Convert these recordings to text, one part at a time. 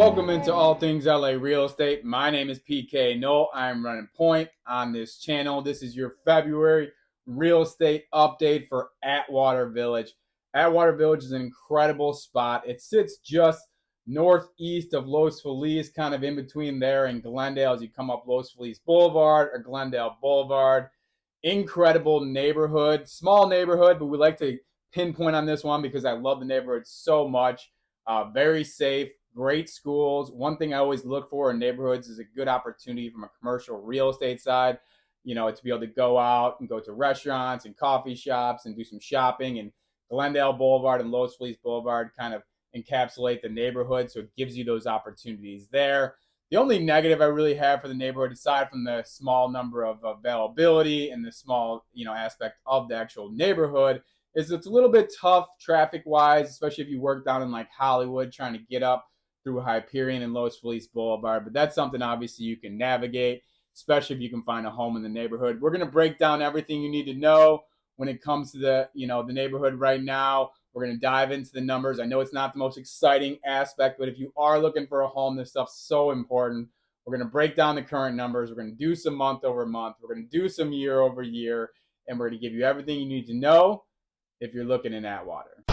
Welcome into All Things LA Real Estate. My name is PK Knoll. I'm running point on this channel. This is your February real estate update for Atwater Village. Atwater Village is an incredible spot. It sits just northeast of Los Feliz, kind of in between there and Glendale as you come up Los Feliz Boulevard or Glendale Boulevard. Incredible neighborhood, small neighborhood, but we like to pinpoint on this one because I love the neighborhood so much. Very safe. Great schools. One thing I always look for in neighborhoods is a good opportunity from a commercial real estate side, to be able to go out and go to restaurants and coffee shops and do some shopping. And Glendale Boulevard and Los Feliz Boulevard kind of encapsulate the neighborhood, so it gives you those opportunities there. The only negative I really have for the neighborhood, aside from the small number of availability and the small, aspect of the actual neighborhood, is it's a little bit tough traffic-wise, especially if you work down in like Hollywood trying to get up through Hyperion and Los Feliz Boulevard. But that's something obviously you can navigate, especially if you can find a home in the neighborhood. We're going to break down everything you need to know when it comes to the neighborhood right now. We're going to dive into the numbers. I know it's not the most exciting aspect, but if you are looking for a home, this stuff's so important. We're going to break down the current numbers. We're going to do some month over month. We're going to do some year over year, and we're going to give you everything you need to know if you're looking in Atwater.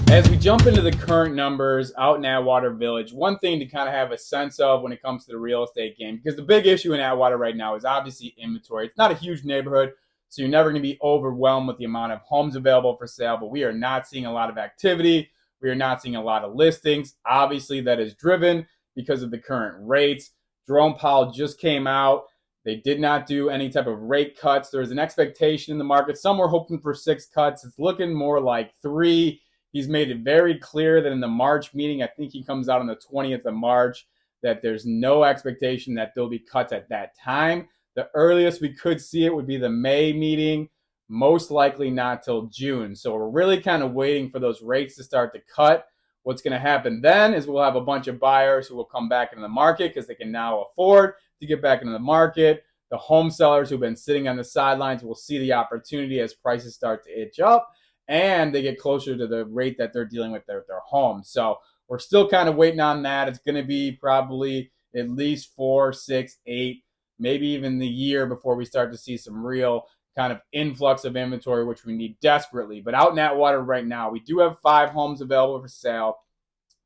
As we jump into the current numbers out in Atwater Village, one thing to kind of have a sense of when it comes to the real estate game, because the big issue in Atwater right now is obviously inventory. It's not a huge neighborhood, so you're never going to be overwhelmed with the amount of homes available for sale, but we are not seeing a lot of activity. We are not seeing a lot of listings. Obviously, that is driven because of the current rates. Jerome Powell just came out. They did not do any type of rate cuts. There was an expectation in the market. Some were hoping for 6 cuts. It's looking more like 3. He's made it very clear that in the March meeting, I think he comes out on the 20th of March, that there's no expectation that there'll be cuts at that time. The earliest we could see it would be the May meeting, most likely not till June. So we're really kind of waiting for those rates to start to cut. What's going to happen then is we'll have a bunch of buyers who will come back into the market because they can now afford to get back into the market. The home sellers who've been sitting on the sidelines will see the opportunity as prices start to itch up, and they get closer to the rate that they're dealing with their home. So we're still kind of waiting on that. It's going to be probably at least 4, 6, 8, maybe even the year before we start to see some real kind of influx of inventory, which we need desperately. But out in Atwater right now, we do have 5 homes available for sale.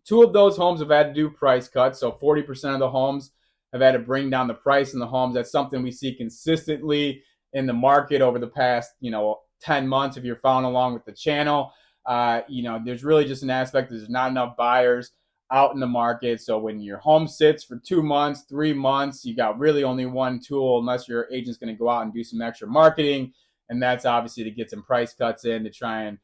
2 of those homes have had to do price cuts, so 40% of the homes have had to bring down the price in the homes. That's something we see consistently in the market over the past, 10 months if you're following along with the channel. There's really just an aspect that there's not enough buyers out in the market. So when your home sits for 2 months, 3 months, you got really only one tool, unless your agent's going to go out and do some extra marketing. And that's obviously to get some price cuts in to try and,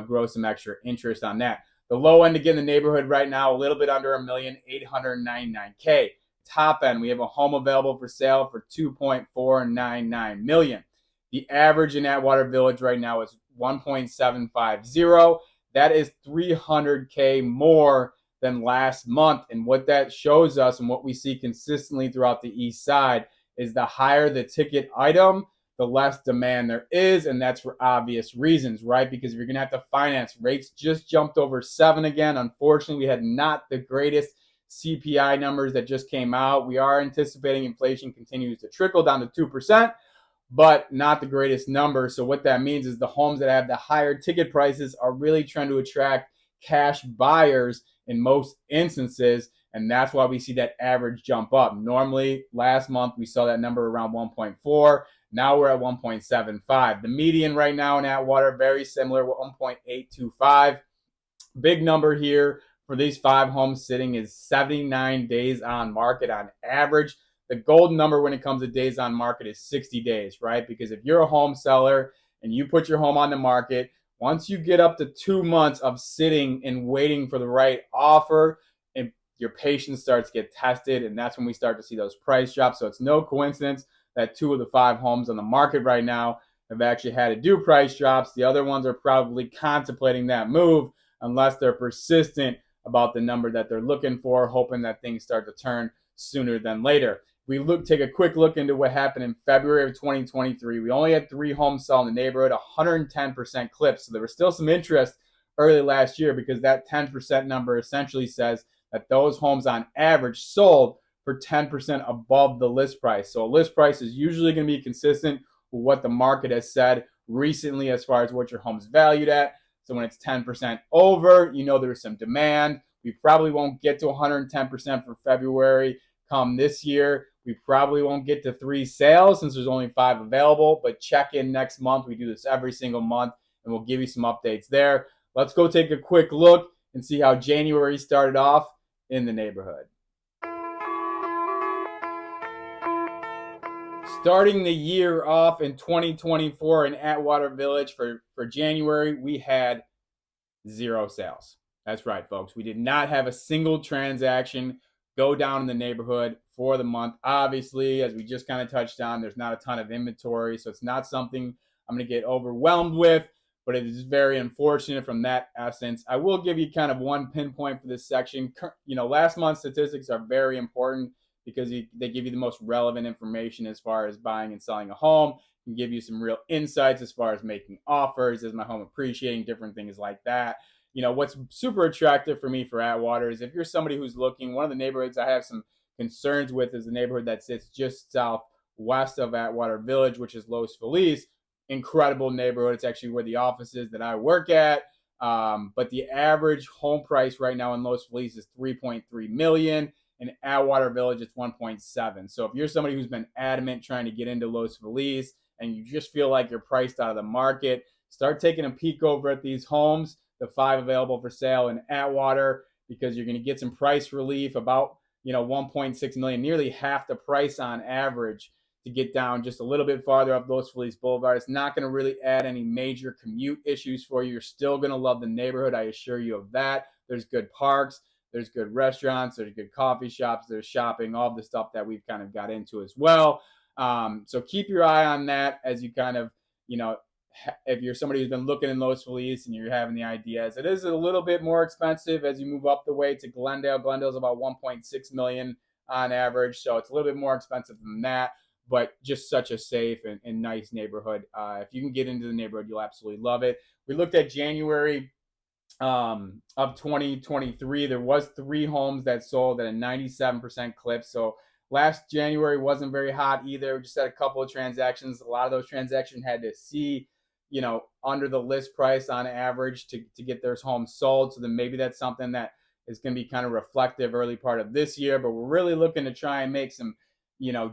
grow some extra interest on that. The low end, again, the neighborhood right now, a little bit under $1,899,000. Top end, we have a home available for sale for $2.499 million. The average in Atwater Village right now is 1.750. That is $300K more than last month. And what that shows us, and what we see consistently throughout the east side, is the higher the ticket item, the less demand there is. And that's for obvious reasons, right? Because if you're going to have to finance, rates just jumped over 7 again. Unfortunately, we had not the greatest CPI numbers that just came out. We are anticipating inflation continues to trickle down to 2%. But not the greatest number. So what that means is the homes that have the higher ticket prices are really trying to attract cash buyers in most instances, and that's why we see that average jump up. Normally, last month, we saw that number around 1.4. Now we're at 1.75. The median right now in Atwater, very similar, 1.825. Big number here for these 5 homes sitting is 79 days on market on average. The golden number when it comes to days on market is 60 days, right? Because if you're a home seller and you put your home on the market, once you get up to 2 months of sitting and waiting for the right offer, and your patience starts to get tested, and that's when we start to see those price drops. So it's no coincidence that 2 of the 5 homes on the market right now have actually had to do price drops. The other ones are probably contemplating that move unless they're persistent about the number that they're looking for, hoping that things start to turn sooner than later. We take a quick look into what happened in February of 2023. We only had 3 homes sell in the neighborhood, 110% clip. So there was still some interest, early last year, because that 10% number essentially says that those homes on average sold for 10% above the list price. So a list price is usually going to be consistent with what the market has said recently as far as what your home's valued at. So when it's 10% over, you know there's some demand. We probably won't get to 110% for February come this year. We probably won't get to 3 sales since there's only 5 available, but check in next month. We do this every single month, and we'll give you some updates there. Let's go take a quick look and see how January started off in the neighborhood. Starting the year off in 2024 in Atwater Village for January, we had 0 sales. That's right, folks. We did not have a single transaction go down in the neighborhood for the month. Obviously, as we just kind of touched on, there's not a ton of inventory, so it's not something I'm going to get overwhelmed with, but it is very unfortunate from that essence. I will give you kind of one pinpoint for this section. Last month's statistics are very important because they give you the most relevant information as far as buying and selling a home, and give you some real insights as far as making offers, is my home appreciating, different things like that. What's super attractive for me for Atwater is if you're somebody who's looking, one of the neighborhoods I have some concerns with is the neighborhood that sits just southwest of Atwater Village, which is Los Feliz. Incredible neighborhood. It's actually where the office is that I work at. But the average home price right now in Los Feliz is $3.3 million. In Atwater Village, it's 1.7. So if you're somebody who's been adamant trying to get into Los Feliz and you just feel like you're priced out of the market, start taking a peek over at these homes, the 5 available for sale in Atwater, because you're going to get some price relief, about 1.6 million, nearly half the price on average, to get down just a little bit farther up Los Feliz Boulevard. It's not going to really add any major commute issues for you. You're still going to love the neighborhood, I assure you of that. There's good parks. There's good restaurants, there's good coffee shops, there's shopping, all the stuff that we've kind of got into as well. So keep your eye on that as you kind of, if you're somebody who's been looking in Los Feliz and you're having the ideas. It is a little bit more expensive as you move up the way to Glendale. Glendale's about 1.6 million on average, so it's a little bit more expensive than that, but just such a safe and nice neighborhood. If you can get into the neighborhood, you'll absolutely love it. We looked at January of 2023. There was 3 homes that sold at a 97% clip. So last January wasn't very hot either. We just had a couple of transactions. A lot of those transactions had to see, under the list price on average to get their homes sold. So then maybe that's something that is going to be kind of reflective early part of this year. But we're really looking to try and make some,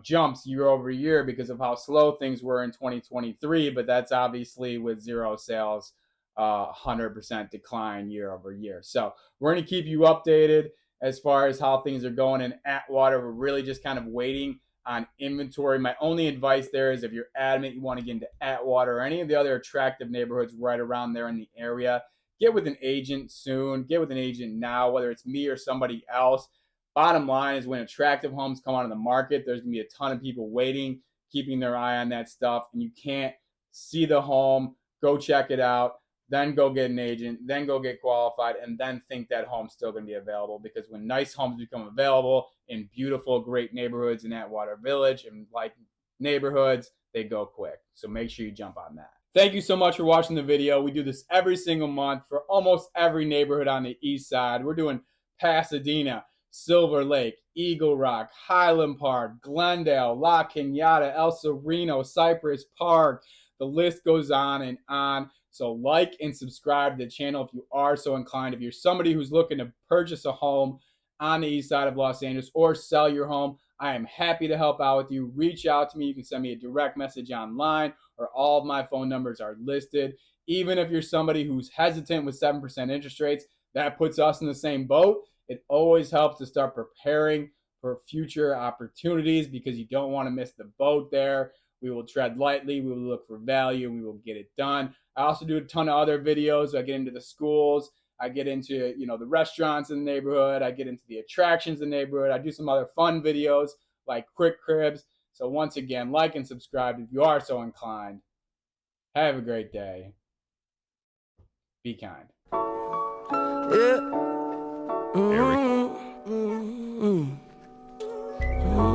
jumps year over year because of how slow things were in 2023. But that's obviously with 0 sales. 100% decline year over year. So we're going to keep you updated as far as how things are going in Atwater. We're really just kind of waiting on inventory. My only advice there is if you're adamant you want to get into Atwater or any of the other attractive neighborhoods right around there in the area, get with an agent soon. Get with an agent now, whether it's me or somebody else. Bottom line is when attractive homes come onto the market, there's going to be a ton of people waiting, keeping their eye on that stuff, and you can't see the home, go check it out, then go get an agent, then go get qualified, and then think that home's still going to be available. Because when nice homes become available in beautiful, great neighborhoods in Atwater Village and like neighborhoods, they go quick. So make sure you jump on that. Thank you so much for watching the video. We do this every single month for almost every neighborhood on the east side. We're doing Pasadena, Silver Lake, Eagle Rock, Highland Park, Glendale, La Cañada, El Sereno, Cypress Park. The list goes on and on. So like and subscribe to the channel if you are so inclined. If you're somebody who's looking to purchase a home on the east side of Los Angeles or sell your home, I am happy to help out with you. Reach out to me. You can send me a direct message online, or all of my phone numbers are listed. Even if you're somebody who's hesitant with 7% interest rates, that puts us in the same boat. It always helps to start preparing for future opportunities because you don't want to miss the boat there. We will tread lightly. We will look for value. We will get it done. I also do a ton of other videos. I get into the schools. I get into, the restaurants in the neighborhood. I get into the attractions in the neighborhood. I do some other fun videos like quick cribs. So once again, like and subscribe if you are so inclined. Have a great day. Be kind. Yeah.